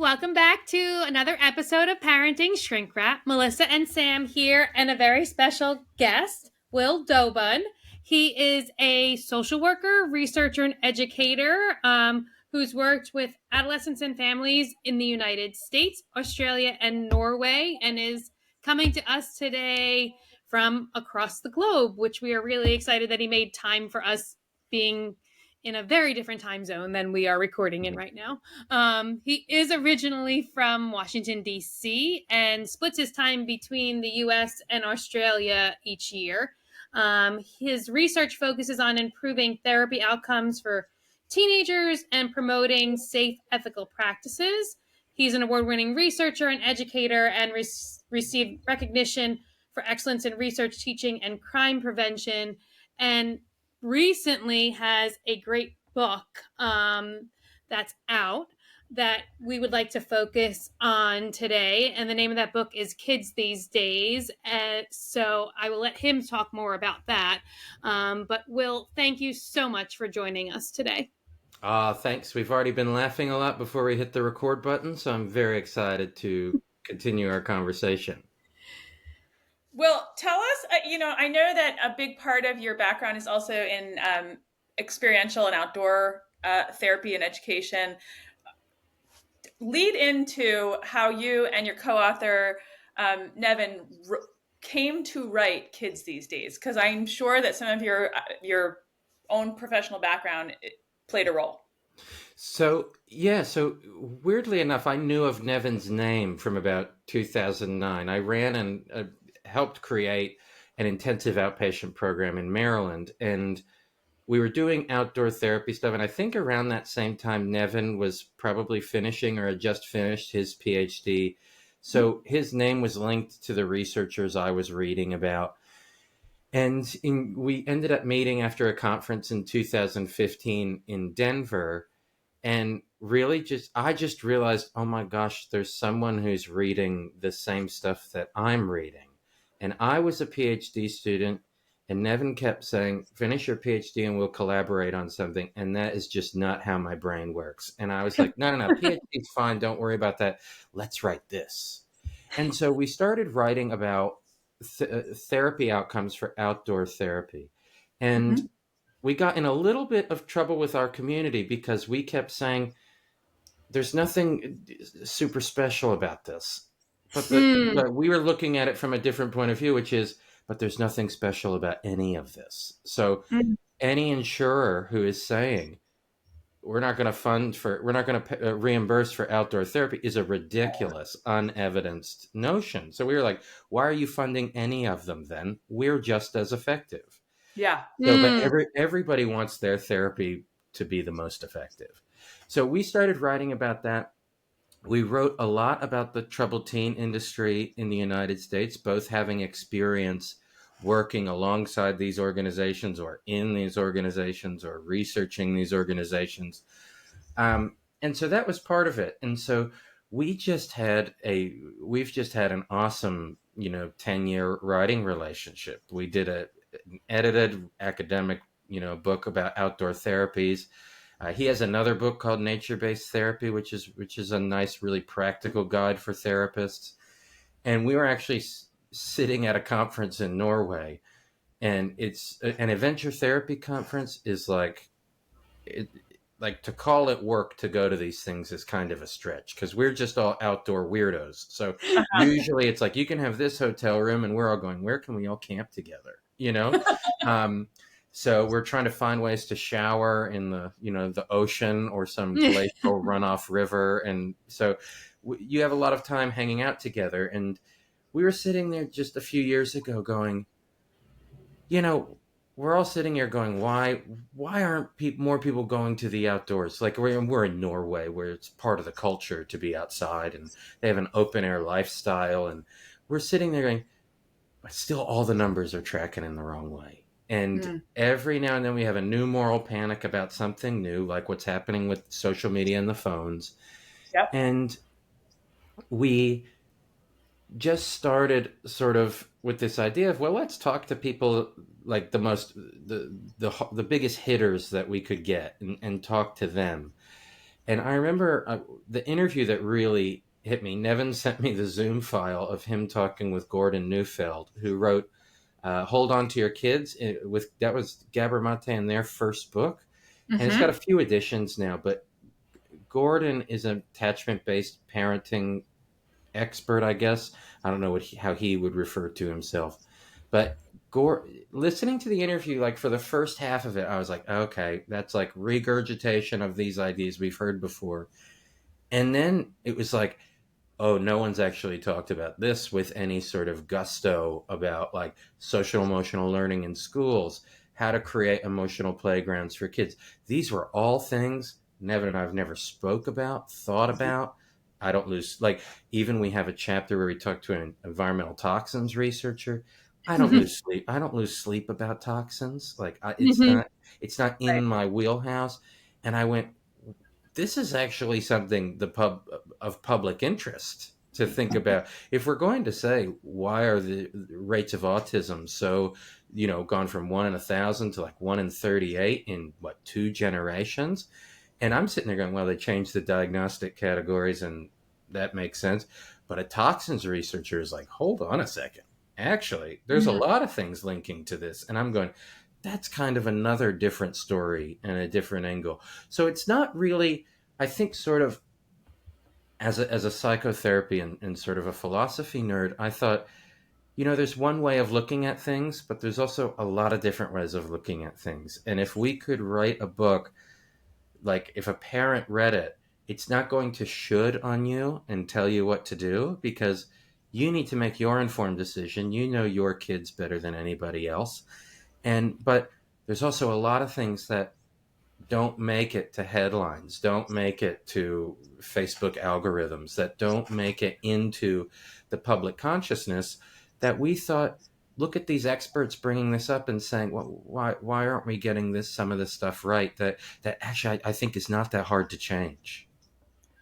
Welcome back to another episode of Parenting Shrink Wrap. Melissa and Sam here, and a very special guest, Will Dobud. He is a social worker, researcher, and educator who's worked with adolescents and families in the United States, Australia, and Norway, and is coming to us today from across the globe, which we are really excited that he made time for us, being in a very different time zone than we are recording in right now. He is originally from Washington, D.C., and splits his time between the U.S. and Australia each year. His research focuses on improving therapy outcomes for teenagers and promoting safe, ethical practices. He's an award-winning researcher and educator, and received recognition for excellence in research, teaching, and crime prevention, and recently has a great book that's out that we would like to focus on today. And the name of that book is Kids These Days. So I will let him talk more about that. But Will, thank you so much for joining us today. Thanks. We've already been laughing a lot before we hit the record button, so I'm very excited to continue our conversation. Well, tell us, I know that a big part of your background is also in experiential and outdoor therapy and education. Lead into how you and your co-author, Nevin, came to write Kids These Days, because I'm sure that some of your own professional background played a role. So weirdly enough, I knew of Nevin's name from about 2009. I ran and helped create an intensive outpatient program in Maryland, and we were doing outdoor therapy stuff. And I think around that same time, Nevin was probably finishing or had just finished his PhD. So his name was linked to the researchers I was reading about. And we ended up meeting after a conference in 2015 in Denver. And really I just realized, oh my gosh, there's someone who's reading the same stuff that I'm reading. And I was a PhD student, and Nevin kept saying, finish your PhD and we'll collaborate on something. And that is just not how my brain works. And I was like, no, PhD's fine. Don't worry about that. Let's write this. And so we started writing about therapy outcomes for outdoor therapy. And we got in a little bit of trouble with our community because we kept saying, there's nothing super special about this. But we were looking at it from a different point of view, which is, but there's nothing special about any of this. So any insurer who is saying, we're not going to reimburse for outdoor therapy is a ridiculous, unevidenced notion. So we were like, why are you funding any of them then? We're just as effective. Yeah. So, but everybody wants their therapy to be the most effective. So we started writing about that. We wrote a lot about the troubled teen industry in the United States, both having experience working alongside these organizations or in these organizations or researching these organizations. And so that was part of it. And so we've just had an awesome, 10-year writing relationship. We did an edited academic, book about outdoor therapies. He has another book called Nature-Based Therapy, which is a nice, really practical guide for therapists. And we were actually sitting at a conference in Norway, and it's an adventure therapy conference. Is like to call it work to go to these things is kind of a stretch, because we're just all outdoor weirdos. So usually it's like, you can have this hotel room, and we're all going, where can we all camp together? So we're trying to find ways to shower in the ocean or some glacial runoff river. And so you have a lot of time hanging out together. And we were sitting there just a few years ago going, we're all sitting here going, why aren't more people going to the outdoors? Like we're in Norway, where it's part of the culture to be outside, and they have an open air lifestyle. And we're sitting there going, but still all the numbers are tracking in the wrong way. And every now and then we have a new moral panic about something new, like what's happening with social media and the phones. Yep. And we just started sort of with this idea of, well, let's talk to people like the biggest hitters that we could get and talk to them. And I remember the interview that really hit me. Nevin sent me the Zoom file of him talking with Gordon Neufeld, who wrote "Hold On to Your Kids." That was Gabor Mate in their first book, and it's got a Mm-hmm. few editions now. But Gordon is an attachment-based parenting expert, I guess. I don't know how he would refer to himself, but listening to the interview, like for the first half of it, I was like, okay, that's like regurgitation of these ideas we've heard before. And then it was like, oh, no one's actually talked about this with any sort of gusto about like social emotional learning in schools, how to create emotional playgrounds for kids. These were all things Nevin and I've never spoke about, thought about. I don't lose like even we have a chapter where we talk to an environmental toxins researcher. I don't lose sleep. I don't lose sleep about toxins. Like Mm-hmm. it's not in Right. my wheelhouse. And I went, this is actually something of public interest to think about. If we're going to say why are the rates of autism so, gone from 1 in 1,000 to like 1 in 38 in what 2 generations, and I'm sitting there going, well, they changed the diagnostic categories and that makes sense. But a toxins researcher is like, hold on a second. Actually, there's a Mm-hmm. lot of things linking to this. And I'm going, that's kind of another different story and a different angle. So it's not really, I think, sort of as a psychotherapy and sort of a philosophy nerd, I thought, there's one way of looking at things, but there's also a lot of different ways of looking at things. And if we could write a book, like if a parent read it, it's not going to should on you and tell you what to do because you need to make your informed decision. You know your kids better than anybody else. But there's also a lot of things that don't make it to headlines, don't make it to Facebook algorithms, that don't make it into the public consciousness that we thought, look at these experts bringing this up and saying, well, why aren't we getting some of this stuff right? That actually I think is not that hard to change.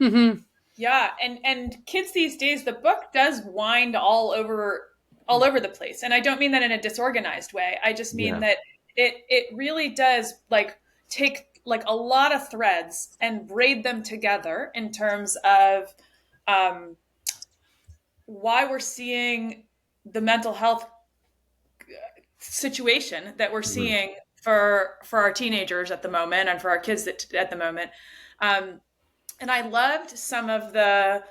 Mm-hmm. Yeah, and kids these days, the book does wind all over the place, and I don't mean that in a disorganized way. I just mean Yeah. that it really does like take like a lot of threads and braid them together in terms of um, why we're seeing the mental health situation that we're Mhm. seeing for our teenagers at the moment and for our kids at the moment. Um, and I loved some of the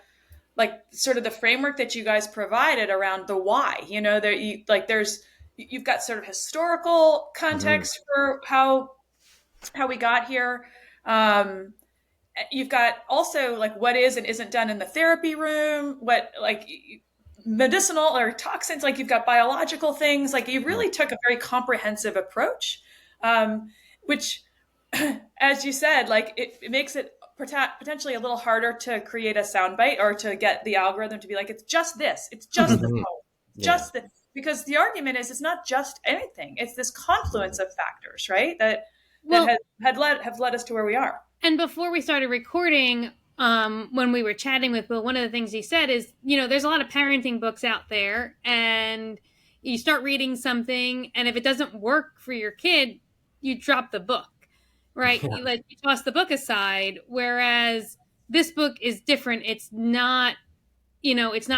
like sort of the framework that you guys provided around the why. There you like you've got sort of historical Mhm. context for how we got here. Um, you've got also like what is and isn't done in the therapy room, what like medicinal or toxins, like you've got biological things, like you Yeah. really took a very comprehensive approach, which as you said, like it makes it potentially a little harder to create a soundbite or to get the algorithm to be like, it's just this, it's just the Mhm. pill, Yeah. just the, because the argument is it's not just anything, it's this confluence of factors, right, that Well, have led us to where we are. and before we started recording, when we were chatting with Will, one of the things he said is, there's a lot of parenting books out there, and you start reading something, and if it doesn't work for your kid, you drop the book, right? Yeah. You toss the book aside. Whereas this book is different. It's not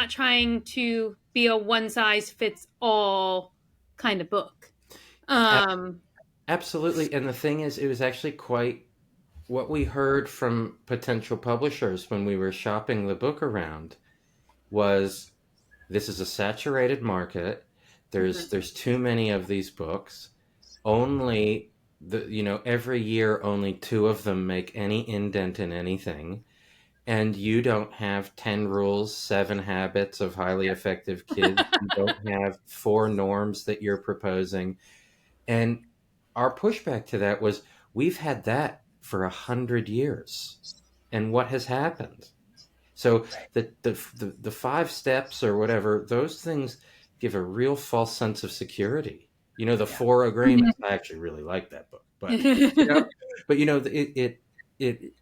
trying to be a one size fits all kind of book. Ab- Um, Absolutely. And the thing is, it was actually quite what we heard from potential publishers when we were shopping the book around was this is a saturated market. Mhm. There's too many of these books. Only every year only two of them make any indent in anything. And you don't have 10 rules, 7 habits of highly effective kids. You don't have 4 norms that you're proposing. And our pushback to that was we've had that for 100 years. And what has happened? So the 5 steps or whatever, those things give a real false sense of security. The Yeah. 4 agreements. I actually really like that book, you know, but it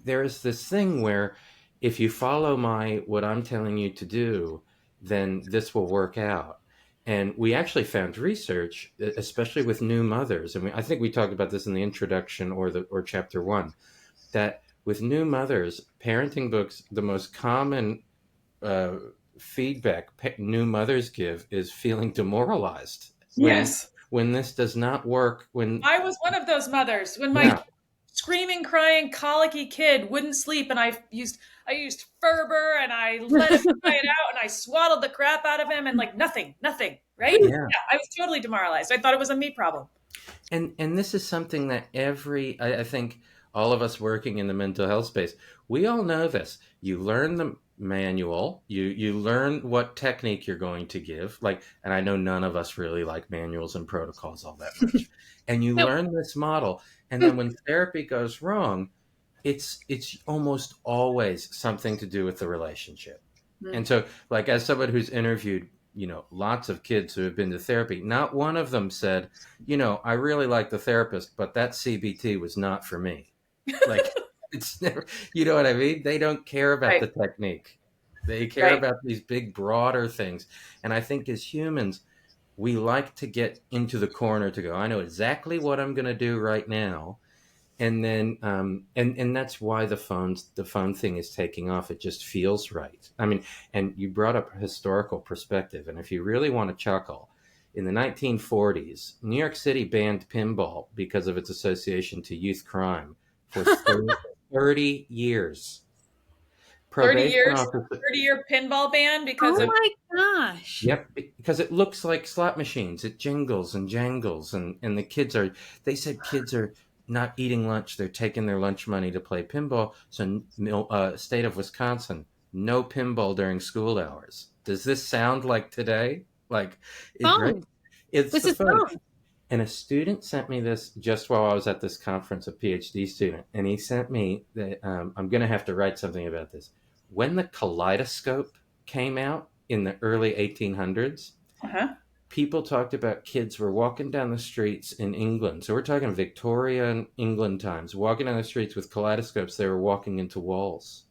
there is this thing where if you follow what I'm telling you to do, then this will work out. And we actually found research, especially with new mothers, and I think we talked about this in the introduction or chapter 1, that with new mothers, parenting books, the most common uh, feedback new mothers give is feeling demoralized Yes. when this does not work. When I was one of those mothers when my yeah, screaming, crying, colicky kid wouldn't sleep, and I used Ferber, and I let him cry it out, and I swaddled the crap out of him, and like nothing, right? yeah, Yeah, I was totally demoralized. I thought it was a me problem. and this is something that I think all of us working in the mental health space, we all know this. You learn the manual, you learn what technique you're going to give, like, and I know none of us really like manuals and protocols all that much, and you Nope. learn this model, and then when therapy goes wrong, it's almost always something to do with the relationship. Mm. And so, like, as someone who's interviewed, lots of kids who have been to therapy, not one of them said, I really like the therapist, but that CBT was not for me. Like, it's never, you know what I mean? They don't care about Right, the technique. They care right. about these big, broader things. And I think as humans, we like to get into the corner to go, I know exactly what I'm going to do right now. And then and that's why the phone thing is taking off. It just feels right. I mean, and you brought up a historical perspective, and if you really want to chuckle, in the 1940s, New York City banned pinball because of its association to youth crime for 30 years. 30 Probation years, officer. 30-year pinball ban because Oh of my gosh. Yep, because it looks like slot machines. It jingles and jangles, and the kids are. They said kids are not eating lunch; they're taking their lunch money to play pinball. So, state of Wisconsin, no pinball during school hours. Does this sound like today? Like, right? Phone. It's This the is phone. phone. And a student sent me this just while I was at this conference, a PhD student, and he sent me that I'm going to have to write something about this. When the kaleidoscope came out in the early 1800s, uh-huh. people talked about kids were walking down the streets in England. So we're talking Victorian England times, walking down the streets with kaleidoscopes. They were walking into walls.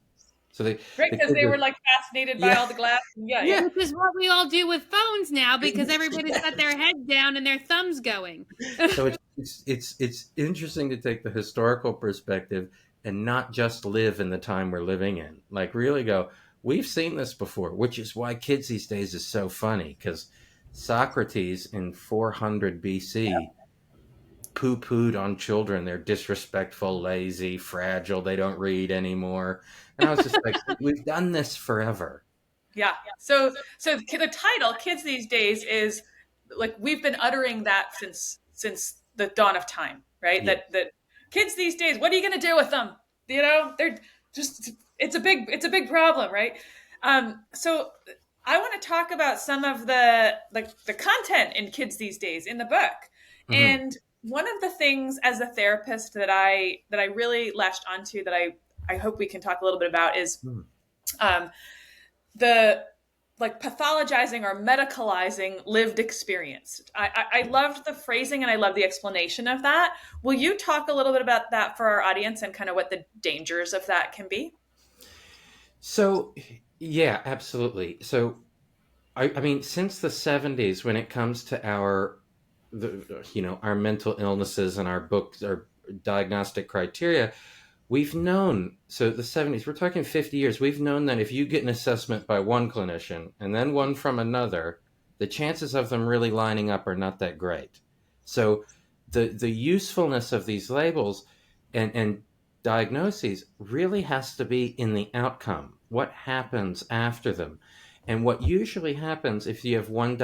So Right, the because kids they are, were like fascinated by yeah, all the glass. Yeah, yeah. yeah. Which is what we all do with phones now because everybody's got their head down and their thumbs going. So it's interesting to take the historical perspective and not just live in the time we're living in. Like, really go, we've seen this before, which is why kids these days is so funny, because Socrates in 400 BC poo-pooed on children. They're disrespectful, lazy, fragile. They don't read anymore. And I was just like, we've done this forever. Yeah. So the title "Kids These Days" is like we've been uttering that since the dawn of time, right? Yeah. That kids these days, what are you going to do with them? They're just it's a big problem, right? So I want to talk about some of the content in Kids These Days in the book, Mm-hmm. and one of the things as a therapist that I really latched onto that I hope we can talk a little bit about is um, the like pathologizing or medicalizing lived experience. I loved the phrasing and I love the explanation of that. Will you talk a little bit about that for our audience and kind of what the dangers of that can be? So, yeah, absolutely. So, I mean, since the 70s, when it comes to our mental illnesses and our books, our diagnostic criteria, we've known. So the 70s, we're talking 50 years. We've known that if you get an assessment by one clinician and then one from another, the chances of them really lining up are not that great. So the usefulness of these labels and diagnoses really has to be in the outcome. What happens after them? And what usually happens if you have one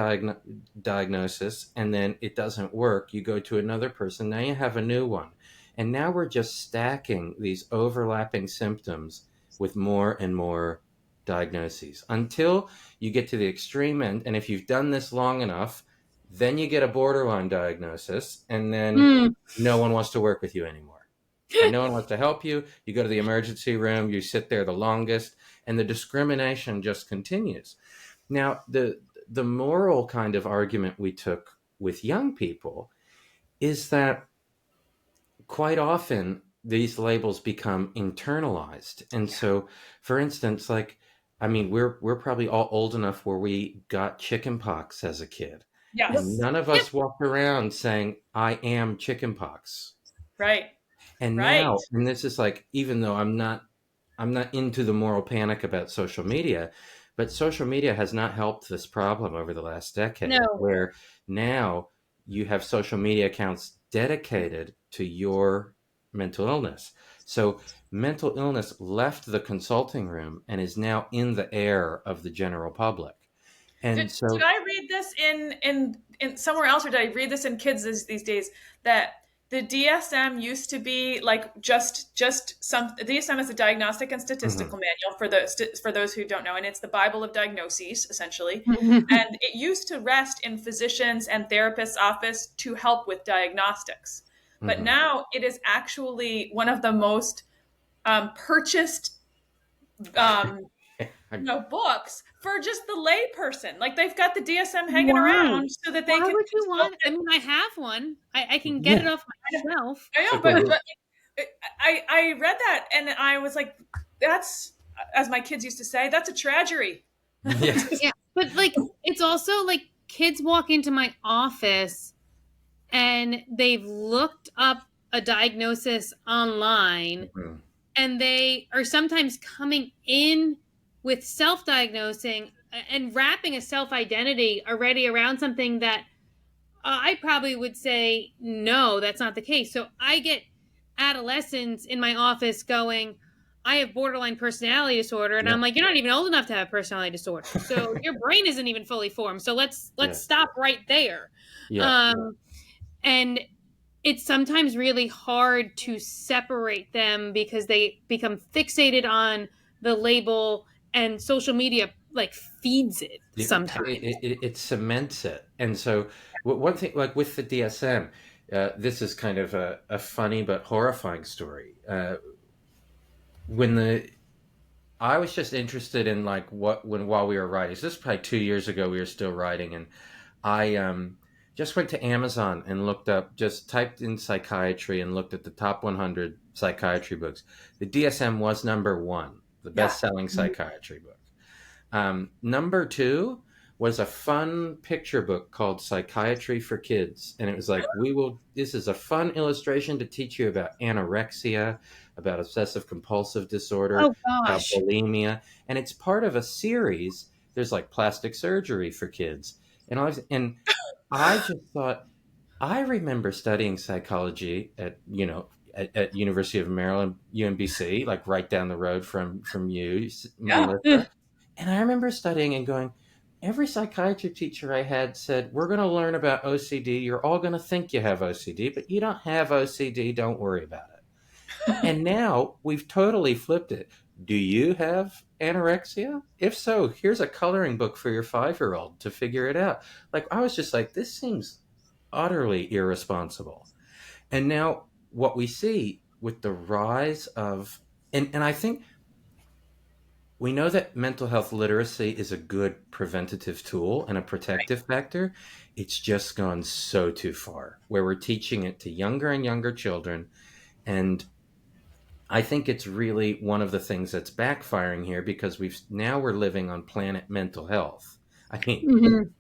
diagnosis and then it doesn't work, you go to another person, now you have a new one. And now we're just stacking these overlapping symptoms with more and more diagnoses until you get to the extreme end. And if you've done this long enough, then you get a borderline diagnosis, and then Mm. no one wants to work with you anymore. And no one wants to help you. You go to the emergency room, you sit there the longest, and the discrimination just continues. Now, the moral kind of argument we took with young people is that quite often these labels become internalized. And so, for instance, like, I mean, we're probably all old enough where we got chickenpox as a kid. And Yes. none of Yep. us walked around saying, I am chickenpox. Right. And Right. now, and this is like, even though I'm not into the moral panic about social media, but social media has not helped this problem over the last decade, No. where now you have social media accounts dedicated to your mental illness. So mental illness left the consulting room and is now in the air of the general public. And Did so, I read this in somewhere else, or did I read this in kids these days, that the DSM used to be like just some, the DSM is a diagnostic and mhm, statistical manual for those who don't know, and it's the Bible of diagnoses essentially, and it used to rest in physicians and therapists' office to help with diagnostics, but mhm. now it is actually one of the most purchased um, books for just the layperson. Like they've got the DSM hanging Why? around so that they Why can would you consult want? I mean, I have one. I can get it Yeah, off my shelf. I it's know, like a but I read that and I was like, that's, as my kids used to say, that's a tragedy. yes. Yeah, but like it's also like kids walk into my office and they've looked up a diagnosis online Mhm, and they are sometimes coming in with self-diagnosing and wrapping a self-identity already around something that I probably would say no, that's not the case. So I get adolescents in my office going, I have borderline personality disorder, and yeah. I'm like, you're not even old enough to have personality disorder, so your brain isn't even fully formed. So let's Yeah. stop right there. Yeah. Um, and it's sometimes really hard to separate them because they become fixated on the label, and social media like feeds it sometimes. It cements it. And so, one thing, like with the DSM, this is kind of a funny but horrifying story. When the I was just interested in like what when while we were writing. So this is probably 2 years ago. We were still writing, and I just went to Amazon and looked up, just typed in psychiatry and looked at the top 100 psychiatry books. The DSM was number one, the Yeah. best-selling psychiatry book. Number two was a fun picture book called Psychiatry for Kids. And it was like, this is a fun illustration to teach you about anorexia, about obsessive compulsive disorder, Oh about gosh. bulimia. And it's part of a series. There's like plastic surgery for kids. And I just thought, I remember studying psychology at University of Maryland, UMBC, like right down the road from you, Yeah. Melissa. And I remember studying and going, every psychiatry teacher I had said, we're going to learn about OCD. You're all going to think you have OCD, but you don't have OCD. Don't worry about it. And now we've totally flipped it. Do you have anorexia? If so, here's a coloring book for your 5-year-old to figure it out. Like, I was just like, this seems utterly irresponsible. And now what we see with the rise of, and I think we know that mental health literacy is a good preventative tool and a protective factor. It's just gone so too far, where we're teaching it to younger and younger children. And I think it's really one of the things that's backfiring here, because we're living on planet mental health. I mean, Mhm.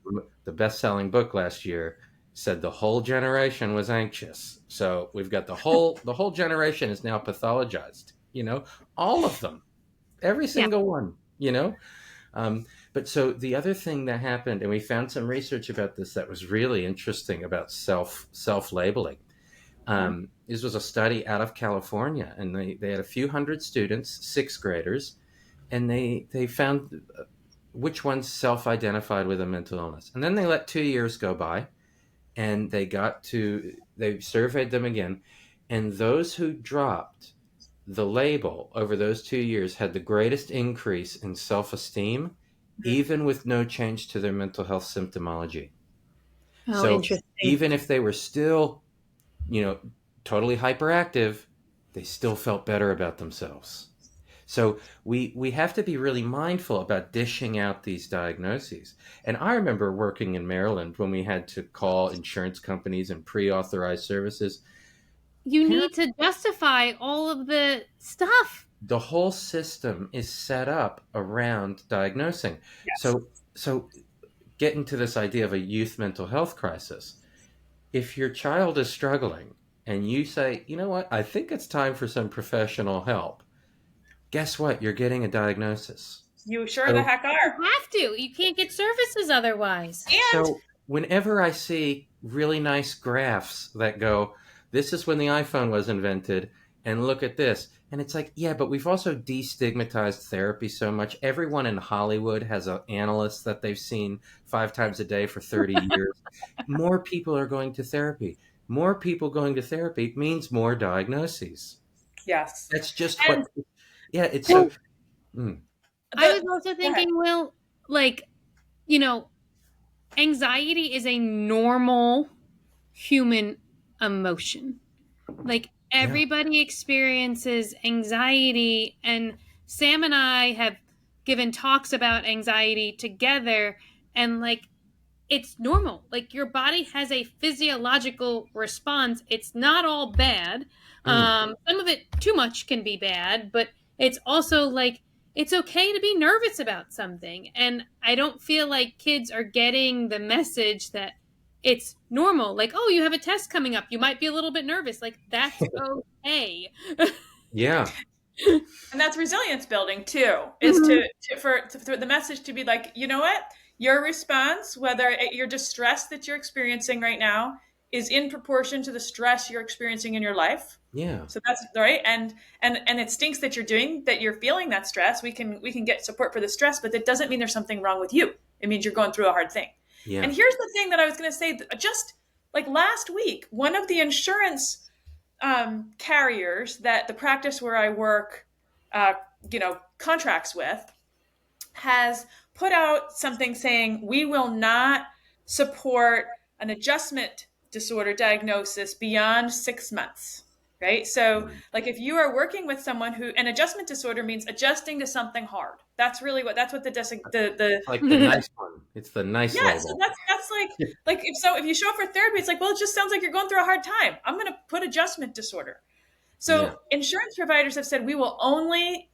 the best-selling book last year said the whole generation was anxious. So we've got the whole generation is now pathologized, all of them, every Yeah. single one. Um, but so the other thing that happened, and we found some research about this that was really interesting about self-labeling. This was a study out of California, and they had a few hundred students, sixth graders, and they found which ones self-identified with a mental illness. And then they let 2 years go by, and they surveyed them again, and those who dropped the label over those 2 years had the greatest increase in self-esteem, even with no change to their mental health symptomology. Oh, So interesting. even if they were still, you know, totally hyperactive, they still felt better about themselves. So we have to be really mindful about dishing out these diagnoses. And I remember working in Maryland when we had to call insurance companies and pre-authorize services. You Parent, need to justify all of the stuff. the whole system is set up around diagnosing. Yes. So getting to this idea of a youth mental health crisis, if your child is struggling, and you say, you know what, I think it's time for some professional help, guess what? You're getting a diagnosis. You sure the So, heck You are. have to. You can't get services otherwise. And so whenever I see really nice graphs that go, this is when the iPhone was invented, and look at this. And it's like, yeah, but we've also destigmatized therapy so much. Everyone in Hollywood has an analyst that they've seen 5 times a day for 30 years. More people are going to therapy. More people going to therapy means more diagnoses. yes. That's just And what, yeah, it's so. And Mm, I was the also go ahead. thinking, Will, like, you know, anxiety is a normal human emotion. Like, yeah. everybody experiences anxiety, and Sam and I have given talks about anxiety together, and like, it's normal. Like, your body has a physiological response. It's not all bad. Mm, Some of it, too much, can be bad, but it's also like it's okay to be nervous about something. And I don't feel like kids are getting the message that it's normal. Like, oh, you have a test coming up. You might be a little bit nervous. Like, that's okay. yeah. And that's resilience building too, is Mhm. for the message to be like, you know what, your response, whether your distress that you're experiencing right now is in proportion to the stress you're experiencing in your life. Yeah. So that's right. And it stinks that you're feeling that stress. We can get support for the stress, but that doesn't mean there's something wrong with you. It means you're going through a hard thing. And Yeah. here's the thing that I was going to say, just like last week, one of the insurance carriers that the practice where I work, uh, contracts with, has put out something saying we will not support an adjustment disorder diagnosis beyond 6 months. Right. So, Mm. like, if you are working with someone who, an adjustment disorder means adjusting to something hard. That's what the It's like the nice one. It's the nice yeah. So label. that's like if you show up for therapy, it's like, well, it just sounds like you're going through a hard time. I'm going to put adjustment disorder. So Yeah. insurance providers have said we will only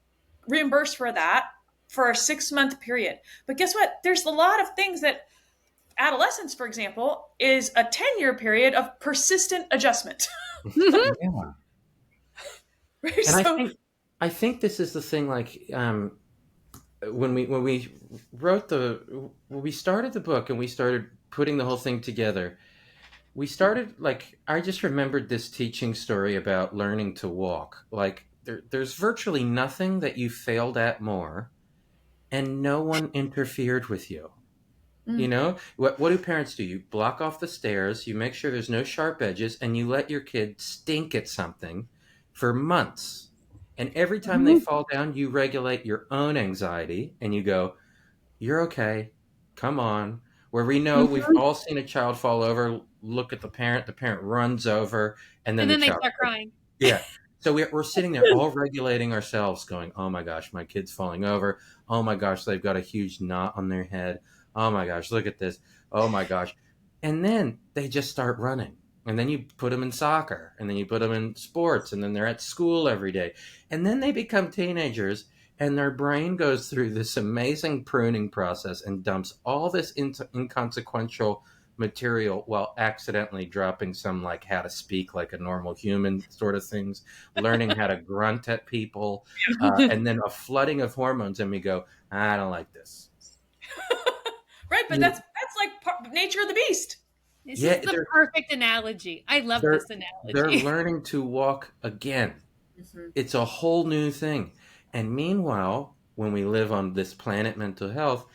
reimburse for that for a 6 month period. But guess what? There's a lot of things that adolescence, for example, is a 10-year period of persistent adjustment. Yeah. Right? And So I think this is the thing. Like, when we wrote when we started the book and we started putting the whole thing together, we started, like, I just remembered this teaching story about learning to walk. Like, there's virtually nothing that you failed at more, and no one interfered with you. You mm, know, what do parents do? You block off the stairs, you make sure there's no sharp edges, and you let your kid stink at something for months. And every time they fall down, you regulate your own anxiety and you go, you're okay. Come on. Where we know we've all seen a child fall over, look at the parent runs over, and then And the then they child. start crying. Yeah. So we're sitting there all regulating ourselves, going, oh my gosh, my kid's falling over. Oh my gosh, they've got a huge knot on their head. Oh my gosh, look at this. Oh my gosh. And then they just start running. And then you put them in soccer, and then you put them in sports, and then they're at school every day. And then they become teenagers, and their brain goes through this amazing pruning process and dumps all this inconsequential material while accidentally dropping some, like, how to speak like a normal human sort of things, learning how to grunt at people, and then a flooding of hormones, and we go, I don't like this. right, but You- that's like nature of the beast. This yeah, is the perfect analogy. I love they're this they're analogy. learning to walk again. Mhm. It's a whole new thing. And meanwhile, when we live on this planet mental health,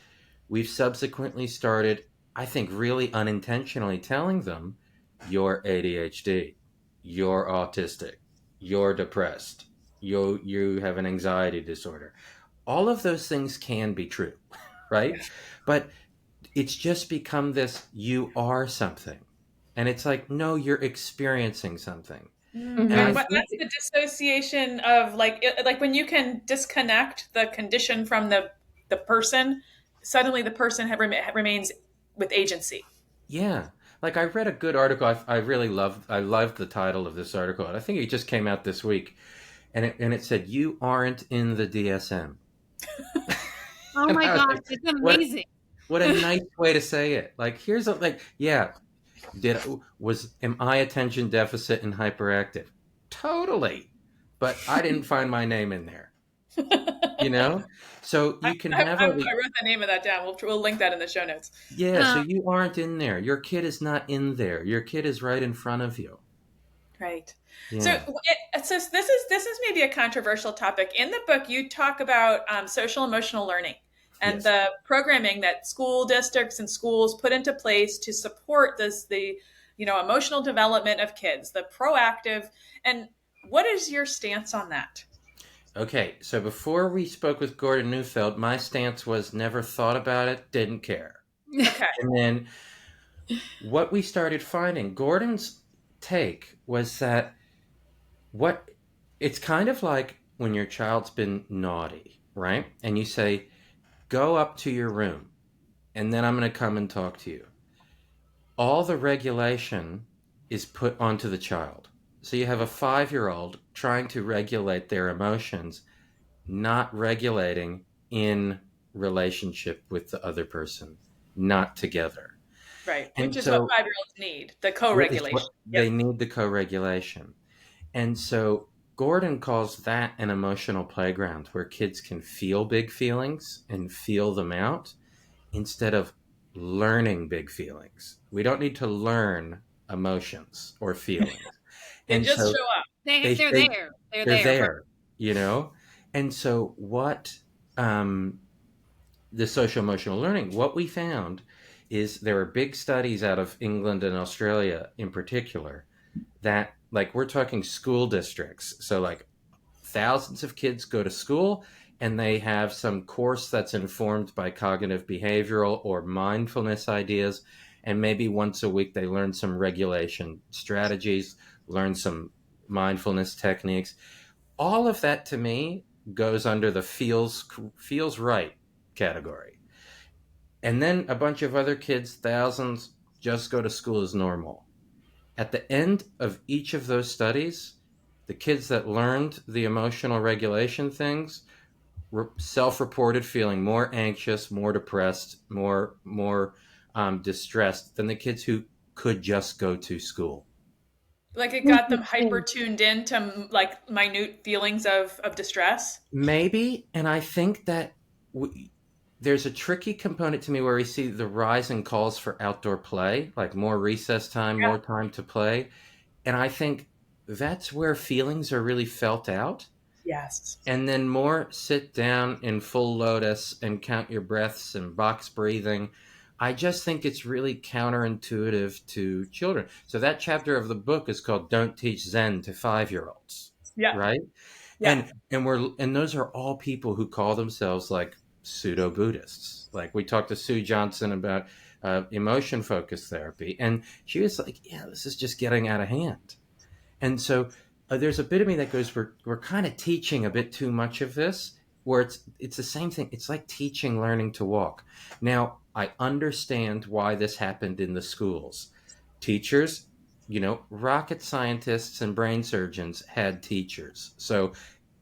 we've subsequently started, I think, really unintentionally telling them, you're ADHD, you're autistic, you're depressed, you have an anxiety disorder. All of those things can be true, right? But it's just become this, you are something. And it's like, no, you're experiencing something. And And I Mhm. what think, that's the dissociation of, like when you can disconnect the condition from the person, suddenly the person remains with agency. yeah, like, I read a good article. I loved the title of this article. And I think it just came out this week. And it said, you aren't in the DSM. Oh And my I was gosh, like, it's what amazing. what a nice way to say it. Like, here's a, like, yeah, Am I attention deficit and hyperactive? Totally. But I didn't find my name in there, you know? So you can have I all the, wrote the name of that down. We'll link that in the show notes. yeah, so Um, you aren't in there. Your kid is not in there. Your kid is right in front of you. Right. So, Yeah. this is maybe a controversial topic. In the book, you talk about social emotional learning and Yes. the programming that school districts and schools put into place to support the emotional development of kids, the proactive. And what is your stance on that? Okay, so before we spoke with Gordon Neufeld, my stance was never thought about it, didn't care. Okay. And then what we started finding, Gordon's take was that what it's kind of like when your child's been naughty, right? And you say, go up to your room, and then I'm going to come and talk to you. All the regulation is put onto the child. So you have a 5-year-old trying to regulate their emotions, not regulating in relationship with the other person, not together. Right. Which And is what so 5-year-olds need, the it's co-regulation. what Yep. they need, the co-regulation. And so Gordon calls that an emotional playground where kids can feel big feelings and feel them out instead of learning big feelings. We don't need to learn emotions or feelings. They And just so show up. they they they're they there. They're they're there. Right. there, you know? And so what the social emotional learning, what we found is there are big studies out of England and Australia in particular that, like, we're talking school districts. So like thousands of kids go to school and they have some course that's informed by cognitive behavioral or mindfulness ideas, and maybe once a week they learn some regulation strategies, learn some mindfulness techniques. All of that to me goes under the feels right category. And then a bunch of other kids, thousands, just go to school as normal. At the end of each of those studies, the kids that learned the emotional regulation things self-reported feeling more anxious, more depressed, more distressed than the kids who could just go to school. Like it got them hyper Interesting. tuned in to like minute feelings of distress. Maybe, and I think that there's a tricky component to me where we see the rise in calls for outdoor play, like more recess time, Yeah. more time to play. And I think that's where feelings are really felt out. Yes. And then more sit down in full lotus and count your breaths and box breathing. I just think it's really counterintuitive to children. So that chapter of the book is called Don't Teach Zen to 5-year-olds, Yeah. right? Yeah. And those are all people who call themselves like pseudo Buddhists. Like we talked to Sue Johnson about emotion focused therapy, and she was like, "Yeah, this is just getting out of hand." And so there's a bit of me that goes, we're kind of teaching a bit too much of this, where it's the same thing. It's like teaching learning to walk. Now I understand why this happened in the schools. Teachers, rocket scientists and brain surgeons had teachers. So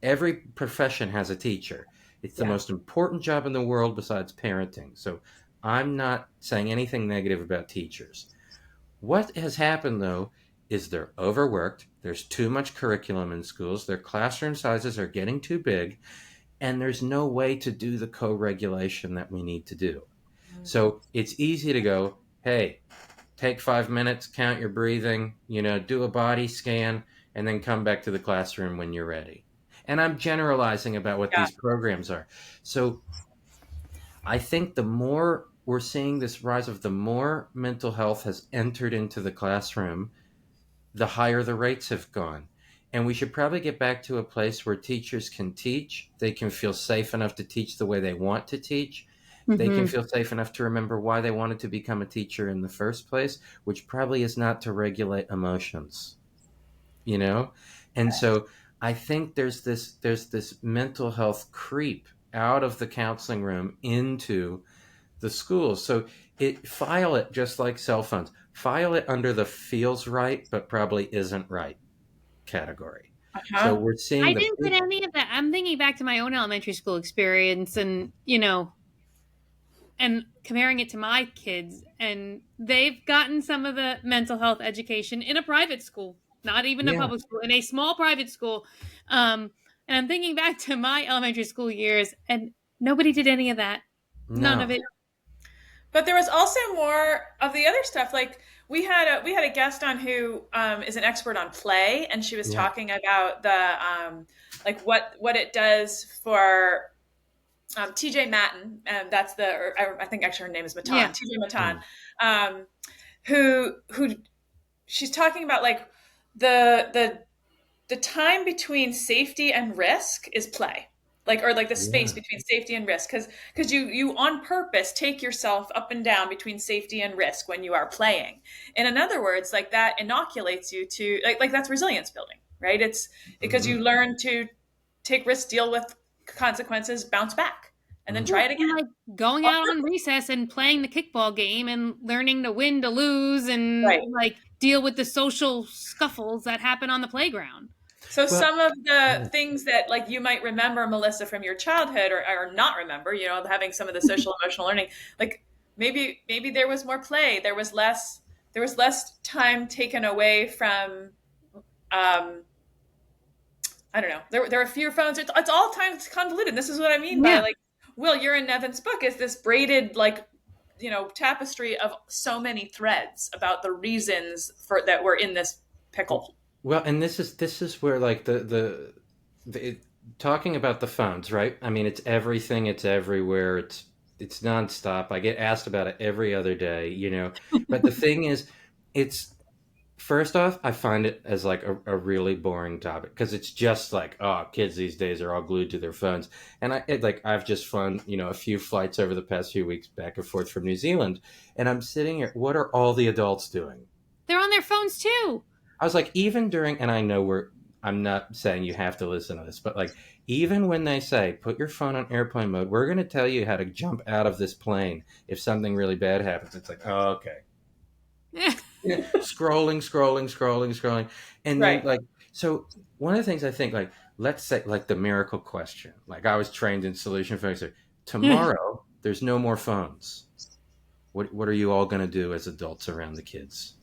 every profession has a teacher. It's the Yeah. most important job in the world besides parenting. So I'm not saying anything negative about teachers. What has happened, though, is they're overworked. There's too much curriculum in schools. Their classroom sizes are getting too big, and there's no way to do the co regulation that we need to do. So it's easy to go, hey, take 5 minutes, count your breathing, do a body scan, and then come back to the classroom when you're ready. And I'm generalizing about what Yeah. these programs are. So I think the more we're seeing this rise of, the more mental health has entered into the classroom, the higher the rates have gone. And we should probably get back to a place where teachers can teach. They can feel safe enough to teach the way they want to teach. They can Mm-hmm. feel safe enough to remember why they wanted to become a teacher in the first place, which probably is not to regulate emotions, you know? And so I think there's this mental health creep out of the counseling room into the schools. So file it just like cell phones. File it under the feels right, but probably isn't right category. So Uh-huh. we're seeing I the didn't get big, any of that. I'm thinking back to my own elementary school experience, and and comparing it to my kids, and they've gotten some of the mental health education in a private school, not even a Yeah. public school, in a small private school. Um, and I'm thinking back to my elementary school years, and nobody did any of that. None of No. it. But there was also more of the other stuff. Like we had a guest on who is an expert on play, and she was Yeah. talking about the like what it does for TJ Matten, and that's the or I think actually her name is Matan, Yeah. TJ Matan, Mm. who she's talking about like the the the time between safety and risk is play, like or like the space Yeah. between safety and risk, because you on purpose take yourself up and down between safety and risk when you are playing, and in other words, like that inoculates you to like that's resilience building, right? It's because Hmm. you learn to take risks, deal with consequences, bounce back, and then Hmm. Yeah, try it and again like going on out on purpose. recess and playing the kickball game and learning to win, to lose, and Right. like deal with the social scuffles that happen on the playground. So Well, some of the yeah. things that like you might remember, Melissa, from your childhood or not remember, having some of the social emotional learning, like maybe there was more play, there was less time taken away from I don't know. There are fewer phones. It's all times convoluted. This is what I mean by Yeah. like, Will, you're in Nevin's book is this braided like tapestry of so many threads about the reasons for that we're in this pickle. Well, and this is where like talking about the phones, right? I mean, it's everything, it's everywhere, it's nonstop. I get asked about it every other day, you know. But the thing is, it's first off, I find it as like a really boring topic because it's just like, oh, kids these days are all glued to their phones. And I've just flown, a few flights over the past few weeks back and forth from New Zealand, and I'm sitting here. What are all the adults doing? They're on their phones too. I was like, even during, and I know I'm not saying you have to listen to this, but like, even when they say, put your phone on airplane mode, we're going to tell you how to jump out of this plane if something really bad happens. It's like, oh, okay. Scrolling, scrolling, scrolling, scrolling. And then, Right. like, so one of the things I think, like, let's say, like, the miracle question, like, I was trained in solution focus. Tomorrow, there's no more phones. What are you all going to do as adults around the kids?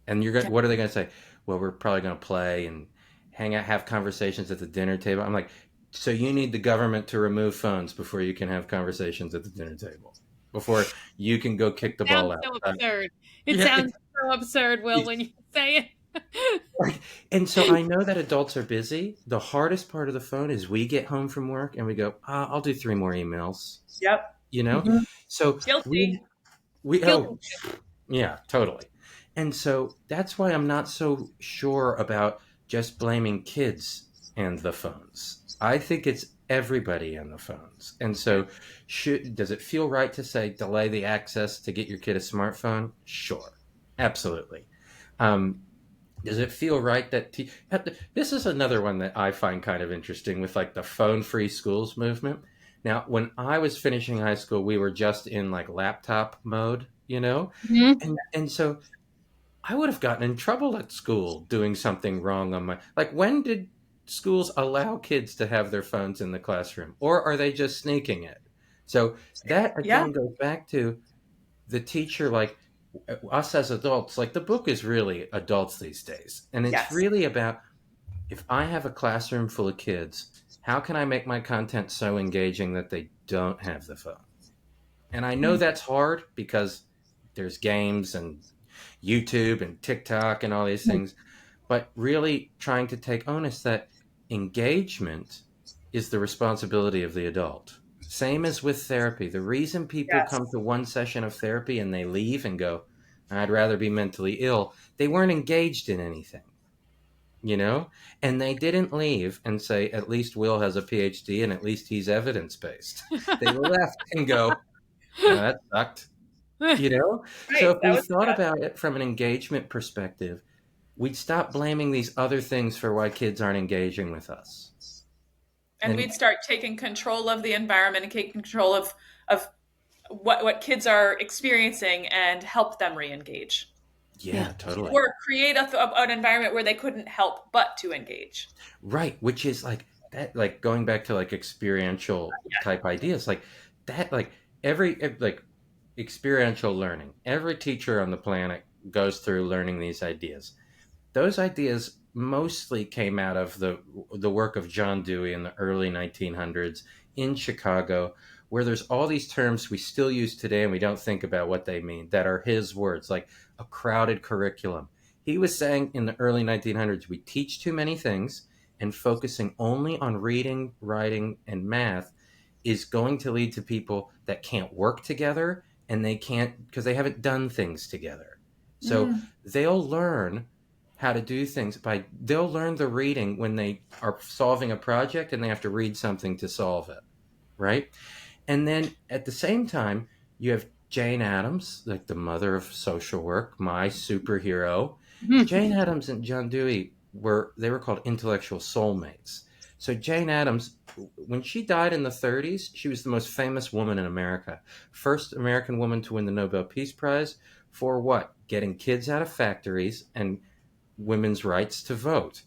And what are they going to say? Well, we're probably going to play and hang out, have conversations at the dinner table. I'm like, so you need the government to remove phones before you can have conversations at the dinner table, before you can go kick the ball Sounds out. so absurd. It Yeah, sounds so absurd, Will, when you say it. like, and so I know that adults are busy. The hardest part of the phone is we get home from work and we go, I'll do 3 more emails, Yep. you know? Mhm. So Guilty. Guilty. oh, yeah, totally. And so that's why I'm not so sure about just blaming kids and the phones. I think it's everybody and the phones. And so does it feel right to say delay the access to get your kid a smartphone? Sure. Absolutely. Um, does it feel right that this is another one that I find kind of interesting with like the phone free schools movement. Now, when I was finishing high school, we were just in like laptop mode, Mhm. and so I would have gotten in trouble at school doing something wrong on my like when did schools allow kids to have their phones in the classroom, or are they just sneaking it? So that Yeah. again goes back to the teacher, like us as adults. Like the book is really adults these days, and it's Yes. really about, if I have a classroom full of kids, how can I make my content so engaging that they don't have the phone? And I know that's hard because there's games and YouTube and TikTok and all these things, but really trying to take onus that engagement is the responsibility of the adult. Same as with therapy. The reason people come Yes. to one session of therapy and they leave and go, I'd rather be mentally ill, they weren't engaged in anything, you know? And they didn't leave and say, at least Will has a PhD and at least he's evidence based. They left and go, oh, that sucked. So Right. if That we was thought bad. about it from an engagement perspective, we'd stop blaming these other things for why kids aren't engaging with us. And And we'd start taking control of the environment and taking control of what kids are experiencing and help them re-engage Yeah. yeah, totally. or create an environment where they couldn't help but to engage. Right, which is like that, like going back to like experiential type ideas, like that, like every like experiential learning. Every teacher on the planet goes through learning these ideas. Those ideas mostly came out of the work of John Dewey in the early 1900s in Chicago, where there's all these terms we still use today and we don't think about what they mean, that are his words, like a crowded curriculum. He was saying in the early 1900s, we teach too many things, and focusing only on reading, writing, and math is going to lead to people that can't work together, and they can't because they haven't done things together. So Mm. they'll learn how to do things by they'll learn the reading when they are solving a project and they have to read something to solve it, right? And then at the same time, you have Jane Addams, like the mother of social work, my superhero. Jane Addams and John Dewey were called intellectual soulmates. So Jane Addams, when she died in the 30s, she was the most famous woman in America. First American woman to win the Nobel Peace Prize for what? Getting kids out of factories and women's rights to vote.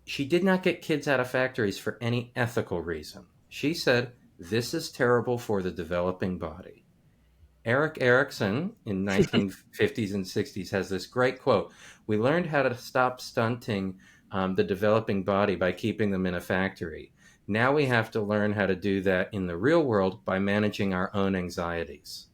She did not get kids out of factories for any ethical reason. She said, this is terrible for the developing body. Eric Erickson in 1950s and 60s has this great quote. We learned how to stop stunting the developing body by keeping them in a factory. Now we have to learn how to do that in the real world by managing our own anxieties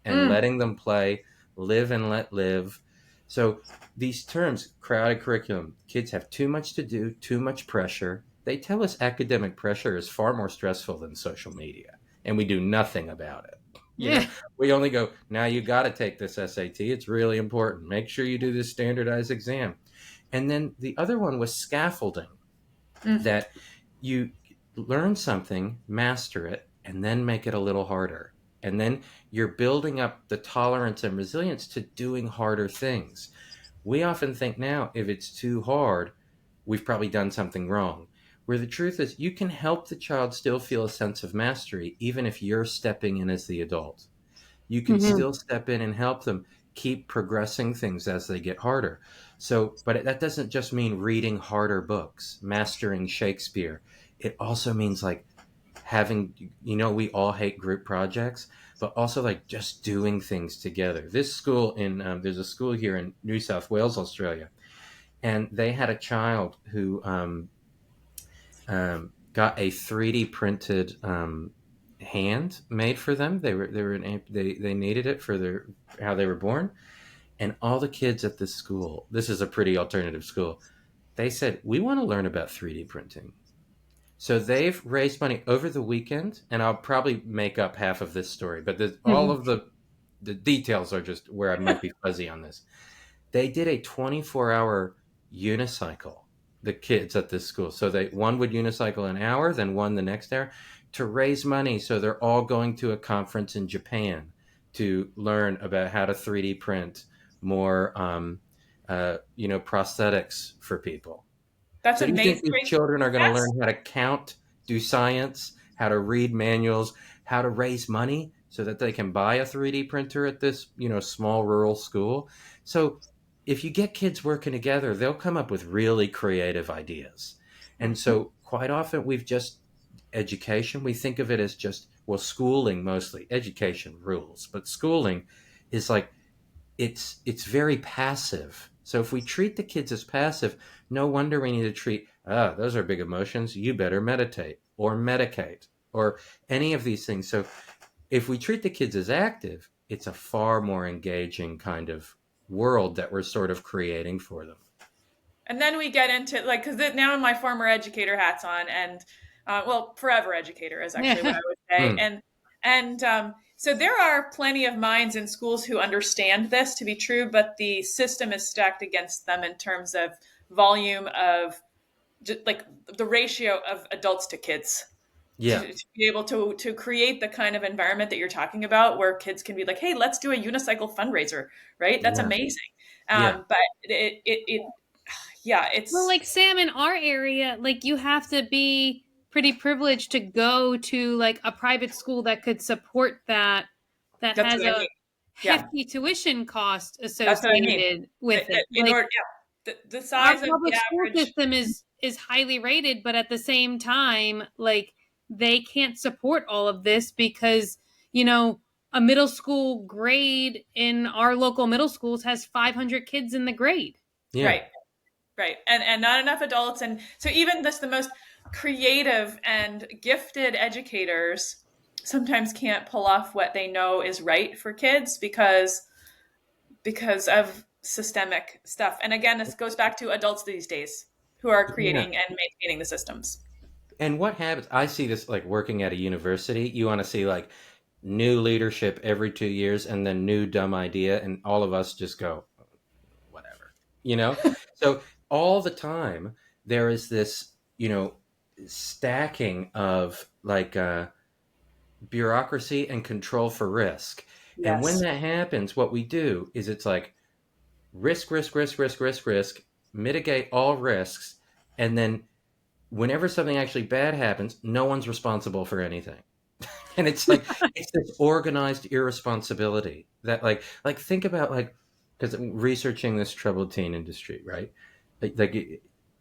and Mm. letting them play, live and let live. So these terms, crowded curriculum, kids have too much to do, too much pressure. They tell us academic pressure is far more stressful than social media, and we do nothing about it. You know, Yeah. we only go, now you got to take this SAT. It's really important. Make sure you do this standardized exam. And then the other one was scaffolding, Mm. that you learn something, master it, and then make it a little harder. And then you're building up the tolerance and resilience to doing harder things. We often think now, if it's too hard, we've probably done something wrong. Where the truth is, you can help the child still feel a sense of mastery, even if you're stepping in as the adult. You can Mhm. still step in and help them keep progressing things as they get harder. So, but that doesn't just mean reading harder books, mastering Shakespeare. It also means like having, we all hate group projects, but also like just doing things together. This school there's a school here in New South Wales, Australia, and they had a child who got a 3D printed hand made for them. They needed it for their how they were born, and all the kids at this school. This is a pretty alternative school. They said we want to learn about 3D printing. So they've raised money over the weekend, and I'll probably make up half of this story, but all Mhm. of the details are just where I might be fuzzy on this. They did a 24-hour unicycle, the kids at this school. So one would unicycle an hour, then one the next hour, to raise money. So they're all going to a conference in Japan to learn about how to 3D print more, prosthetics for people. That's So do you think amazing. these Great. children are going to That's learn how to count, do science, how to read manuals, how to raise money so that they can buy a 3D printer at this, small rural school? So if you get kids working together, they'll come up with really creative ideas. And Mhm. so quite often education, we think of it as just, well, schooling mostly, education rules, but schooling is like it's very passive. So if we treat the kids as passive, no wonder we need to treat, those are big emotions. You better meditate or medicate or any of these things. So if we treat the kids as active, it's a far more engaging kind of world that we're sort of creating for them. And then we get into like because now my former educator hat's on, and well, forever educator is actually what I would say, Hmm. and so there are plenty of minds in schools who understand this to be true, but the system is stacked against them in terms of volume of like the ratio of adults to kids. Yeah. To be able to create the kind of environment that you're talking about where kids can be like, hey, let's do a unicycle fundraiser, right? That's Yeah. amazing. Yeah. But it yeah, Well, it's like Sam, in our area, like you have to be pretty privileged to go to like a private school that could support that that's has what I a mean. Yeah, hefty tuition cost that's what I mean. associated with it. In Like order, yeah, the our size of the public school average. system is highly rated, but at the same time, like they can't support all of this because, you know, a middle school grade in our local middle schools has 500 kids in the grade. Yeah. Right. Right. And not enough adults. And so even the most creative and gifted educators sometimes can't pull off what they know is right for kids because of systemic stuff. And again, this goes back to adults these days who are Yeah. creating and maintaining the systems. And what happens, I see this like working at a university, you want to see like new leadership every 2 years and then new dumb idea. And all of us just go, whatever, you know? So all the time there is this, stacking of like bureaucracy and control for risk. And when Yes. that happens, what we do is it's like risk, risk, risk, risk, risk, risk, mitigate all risks. And then whenever something actually bad happens, no one's responsible for anything. And it's like, it's this organized irresponsibility that like think about like, because researching this troubled teen industry, right? Like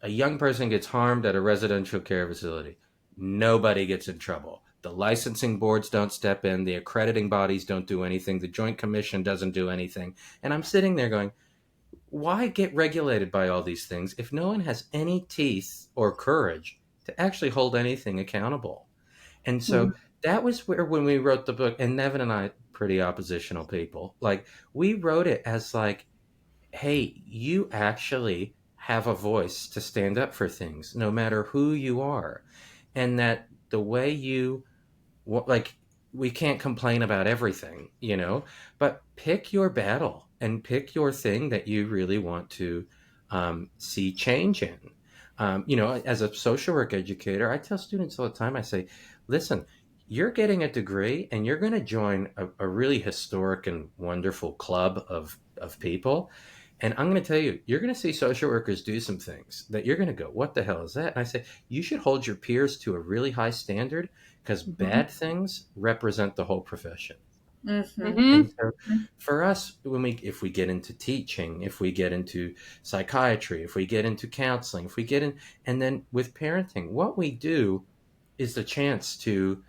a young person gets harmed at a residential care facility. Nobody gets in trouble. The licensing boards don't step in. The accrediting bodies don't do anything. The Joint Commission doesn't do anything. And I'm sitting there going, why get regulated by all these things if no one has any teeth or courage to actually hold anything accountable? And so that was where, when we wrote the book, and Nevin and I, pretty oppositional people, like we wrote it as like, hey, you actually have a voice to stand up for things, no matter who you are. And that the way you, like, we can't complain about everything, but pick your battle and pick your thing that you really want to see change in. As a social work educator, I tell students all the time, I say, listen, you're getting a degree and you're going to join a really historic and wonderful club of people. And I'm going to tell you, you're going to see social workers do some things that you're going to go, what the hell is that? And I say, you should hold your peers to a really high standard because bad things represent the whole profession. Mm-hmm. And so for us, if we get into teaching, if we get into psychiatry, if we get into counseling, if we get in, and then with parenting, what we do is the chance to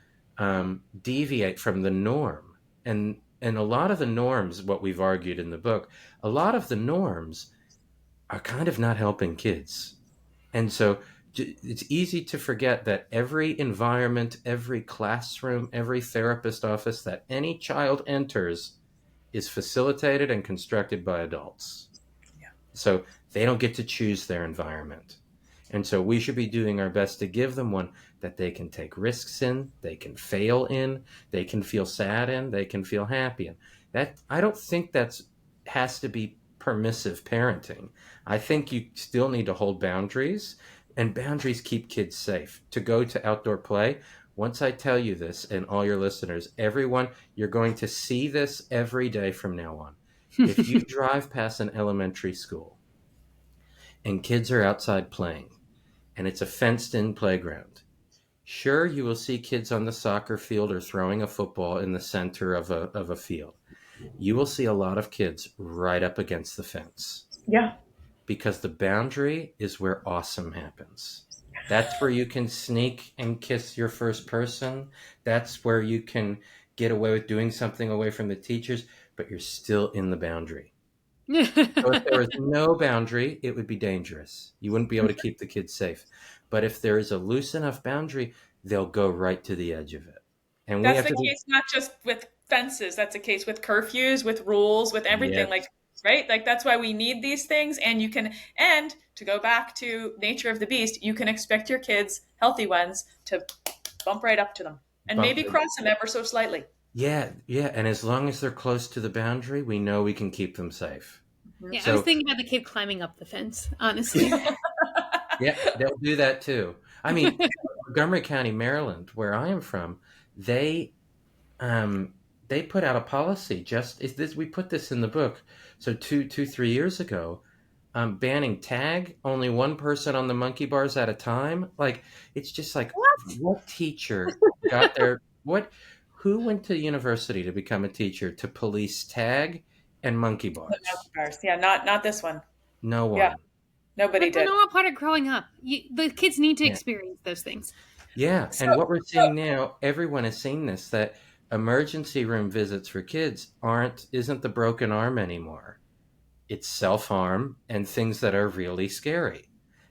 deviate from the norm. And a lot of the norms, what we've argued in the book, a lot of the norms are kind of not helping kids. And so it's easy to forget that every environment, every classroom, every therapist office that any child enters is facilitated and constructed by adults. Yeah. So they don't get to choose their environment. And so we should be doing our best to give them one that they can take risks in, they can fail in, they can feel sad in, they can feel happy in. That, I don't think that's has to be permissive parenting. I think you still need to hold boundaries, and boundaries keep kids safe. To go to outdoor play, once I tell you this, and all your listeners, everyone, you're going to see this every day from now on. If you drive past an elementary school and kids are outside playing, and it's a fenced-in playground, sure, you will see kids on the soccer field or throwing a football in the center of a field. You will see a lot of kids right up against the fence. Yeah. Because the boundary is where awesome happens. That's where you can sneak and kiss your first person. That's where you can get away with doing something away from the teachers, but you're still in the boundary. So if there was no boundary, it would be dangerous. You wouldn't be able to keep the kids safe. But if there is a loose enough boundary, they'll go right to the edge of it. And That's the case not just with fences. That's the case with curfews, with rules, with everything. Yes. Like, right? Like that's why we need these things. And to go back to nature of the beast, you can expect your kids, healthy ones, to bump right up to them and maybe cross them ever so slightly. Yeah. And as long as they're close to the boundary, we know we can keep them safe. Yeah, so, I was thinking about the kid climbing up the fence, honestly. Yeah, they'll do that too. I mean, Montgomery County, Maryland, where I am from, they put out a policy. We put this in the book. So 3 years ago, banning tag, only one person on the monkey bars at a time. Like, it's just like, what teacher got their who went to university to become a teacher to police tag and monkey bars? Yeah, not this one. No one. Yeah. Nobody did. They're not part of growing up. The kids need to experience those things. Yeah, and what we're seeing now, everyone has seen this, that emergency room visits for kids isn't the broken arm anymore. It's self-harm and things that are really scary.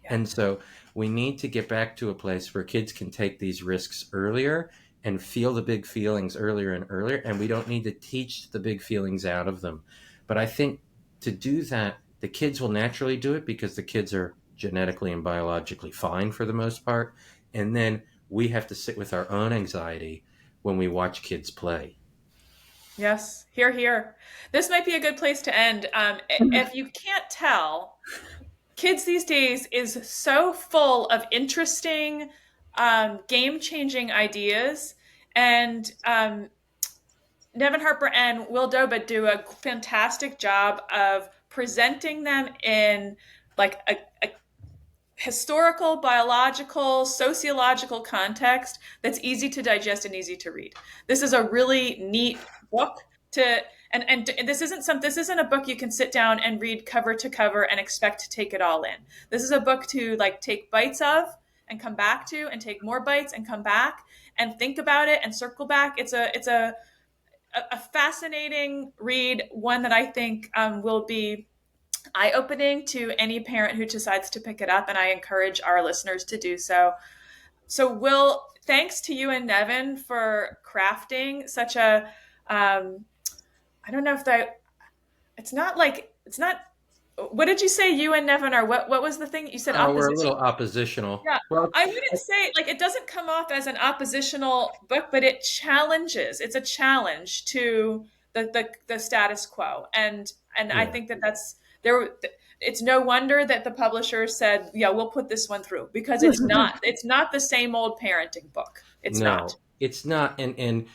Yeah. And so we need to get back to a place where kids can take these risks earlier and feel the big feelings earlier and earlier. And we don't need to teach the big feelings out of them. But I think to do that, the kids will naturally do it because the kids are genetically and biologically fine for the most part. And then we have to sit with our own anxiety when we watch kids play. Yes, here, here. This might be a good place to end. If you can't tell, kids these days is so full of interesting, game-changing ideas, and Nevin Harper and Will Dobud do a fantastic job of presenting them in like a historical, biological, sociological context that's easy to digest and easy to read. This is a really neat book to and this isn't a book you can sit down and read cover to cover and expect to take it all in. This is a book to like take bites of and come back to and take more bites and come back and think about it and circle back. It's a fascinating read, one that I think will be eye-opening to any parent who decides to pick it up, and I encourage our listeners to do so. So, Will, thanks to you and Nevin for crafting such a, I don't know if that, it's not, what did you say you and Nevin are? What was the thing? You said opposition. We're a little oppositional. Yeah, well, I wouldn't say, it doesn't come off as an oppositional book, but it challenges. It's a challenge to the status quo. And yeah. I think that's, it's no wonder that the publisher said, yeah, we'll put this one through, because it's not the same old parenting book. It's not. And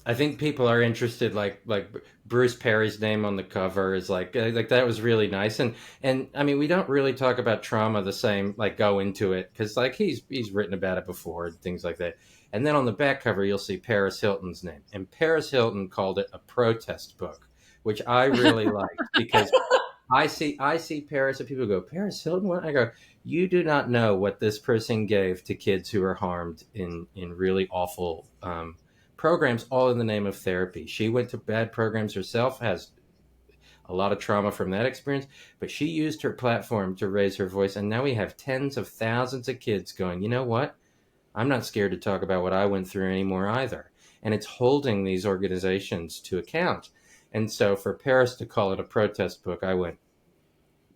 I think people are interested, like Bruce Perry's name on the cover is like that was really nice. And I mean, we don't really talk about trauma the same, go into it, because he's written about it before and things like that. And then on the back cover, you'll see Paris Hilton's name, and Paris Hilton called it a protest book, which I really liked, because I see Paris and people go, Paris Hilton? What? I go, you do not know what this person gave to kids who are harmed in really awful programs, all in the name of therapy. She went to bad programs herself, has a lot of trauma from that experience, but she used her platform to raise her voice. And now we have tens of thousands of kids going, you know what? I'm not scared to talk about what I went through anymore either. And it's holding these organizations to account. And so for Paris to call it a protest book, I went,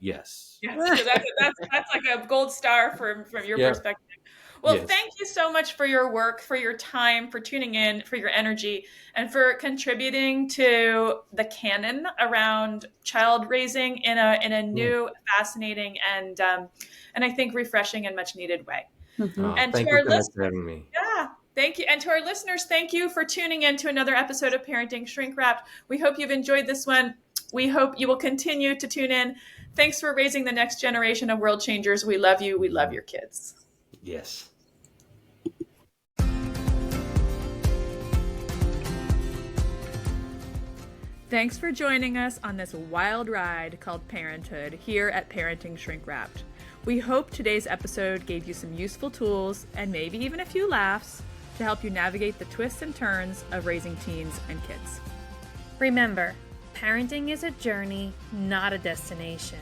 yes. Yeah, so that's like a gold star from your perspective. Well, yes. Thank you so much for your work, for your time, for tuning in, for your energy, and for contributing to the canon around child raising in a new, fascinating, and I think refreshing and much needed way. Mm-hmm. And thank you so much for having me. Yeah. Thank you. And to our listeners, thank you for tuning in to another episode of Parenting Shrink Wrapped. We hope you've enjoyed this one. We hope you will continue to tune in. Thanks for raising the next generation of world changers. We love you. We love your kids. Yes. Thanks for joining us on this wild ride called parenthood here at Parenting Shrink Wrapped. We hope today's episode gave you some useful tools and maybe even a few laughs to help you navigate the twists and turns of raising teens and kids. Remember, parenting is a journey, not a destination.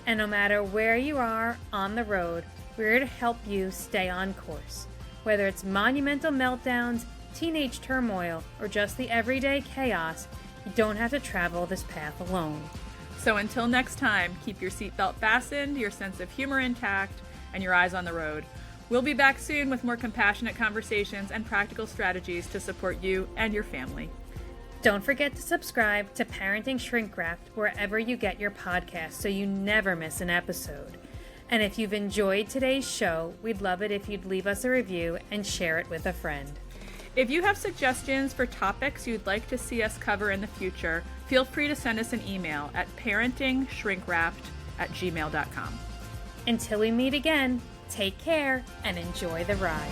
And no matter where you are on the road, we're here to help you stay on course. Whether it's monumental meltdowns, teenage turmoil, or just the everyday chaos, you don't have to travel this path alone. So until next time, keep your seatbelt fastened, your sense of humor intact, and your eyes on the road. We'll be back soon with more compassionate conversations and practical strategies to support you and your family. Don't forget to subscribe to Parenting Shrink Wrapped wherever you get your podcasts so you never miss an episode. And if you've enjoyed today's show, we'd love it if you'd leave us a review and share it with a friend. If you have suggestions for topics you'd like to see us cover in the future, feel free to send us an email at parentingshrinkwrapped@gmail.com. Until we meet again, take care and enjoy the ride.